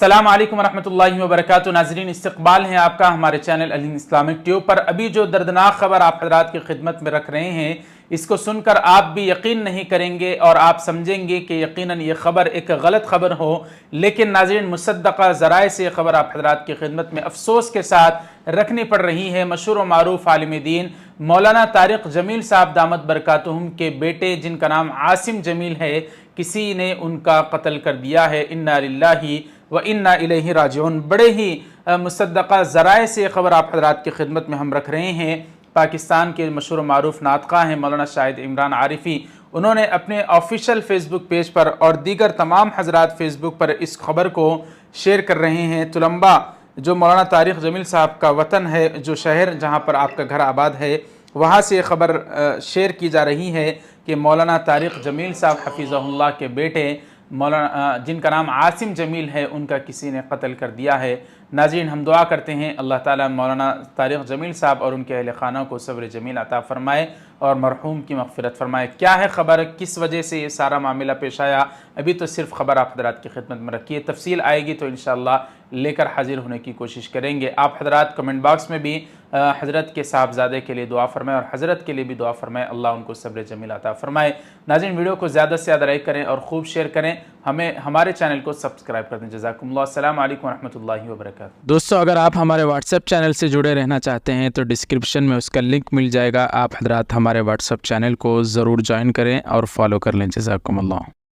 अस्सलाम वालेकुम रहमतुल्लाहि व बरकातुहू। नाज़रीन, इस्तक़बाल है आपका हमारे चैनल अल हिंद इस्लामिक ट्यूब पर। अभी जो दर्दनाक खबर आप हज़रात की खिदमत में रख रहे हैं, इसको सुनकर आप भी यकीन नहीं करेंगे और आप समझेंगे कि यकीनन ये खबर एक गलत खबर हो। लेकिन नाज़रीन, मुसद्दक़ा ज़राए से खबर आप हज़रात की खिदमत में अफसोस के साथ रखनी पड़ रही है। मशहूर व मारूफ आलिम दीन मौलाना तारिक जमील साहब दामत बरकातुहुम के बेटे, जिनका नाम आसिम जमील है, किसी ने उनका कत्ल कर दिया है। इन्ना लिल्लाहि व इन्ना इलैहि राजिऊन। बड़े ही मुसद्दक़ा ज़राए से खबर आप हज़रात की खिदमत में हम रख रहे हैं। पाकिस्तान के मशहूर मारूफ नातक़ा हैं मौलाना शाहिद इमरान आरिफ़ी, उन्होंने अपने ऑफिशियल फ़ेसबुक पेज पर और दीगर तमाम हज़रात फ़ेसबुक पर इस खबर को शेयर कर रहे हैं। तुलंबा, जो मौलाना तारिक जमील साहब का वतन है, जो शहर जहाँ पर आपका घर आबाद है, वहाँ से खबर शेयर की जा रही है कि मौलाना तारिक जमील साहब हफ़िज़हुल्लाह के बेटे मौलाना, जिनका नाम आसिम जमील है, उनका किसी ने कत्ल कर दिया है। नाज़रीन, हम दुआ करते हैं अल्लाह ताला मौलाना तारिक जमील साहब और उनके अहले खाना को सब्र जमील अता फ़रमाए और मरहूम की मग़फ़िरत फ़रमाए। क्या है खबर, किस वजह से ये सारा मामला पेश आया, अभी तो सिर्फ खबर आप हज़रात की खिदमत में रखी है। तफसील आएगी तो इंशाअल्लाह लेकर हाजिर होने की कोशिश करेंगे। आप हज़रात कमेंट बॉक्स में भी हज़रत के साहबज़ादे के लिए दुआ फ़रमाएँ और हज़रत के लिए भी दुआ फ़रमाएँ, अल्लाह उनको सब्र जमील अता फ़रमाए। नाज़रीन, वीडियो को ज़्यादा से ज़्यादा लाइक करें और खूब शेयर करें। हमें हमारे चैनल को सब्सक्राइब कर दें। जज़ाकुमुल्लाह। अस्सलामु अलैकुम रहमतुल्लाहि व बरकातुहू। दोस्तों, अगर आप हमारे व्हाट्सएप चैनल से जुड़े रहना चाहते हैं तो डिस्क्रिप्शन में उसका लिंक मिल जाएगा। आप हज़रात हमारे व्हाट्सएप चैनल को ज़रूर ज्वाइन करें और फॉलो कर लें। जज़ाकुमुल्लाह।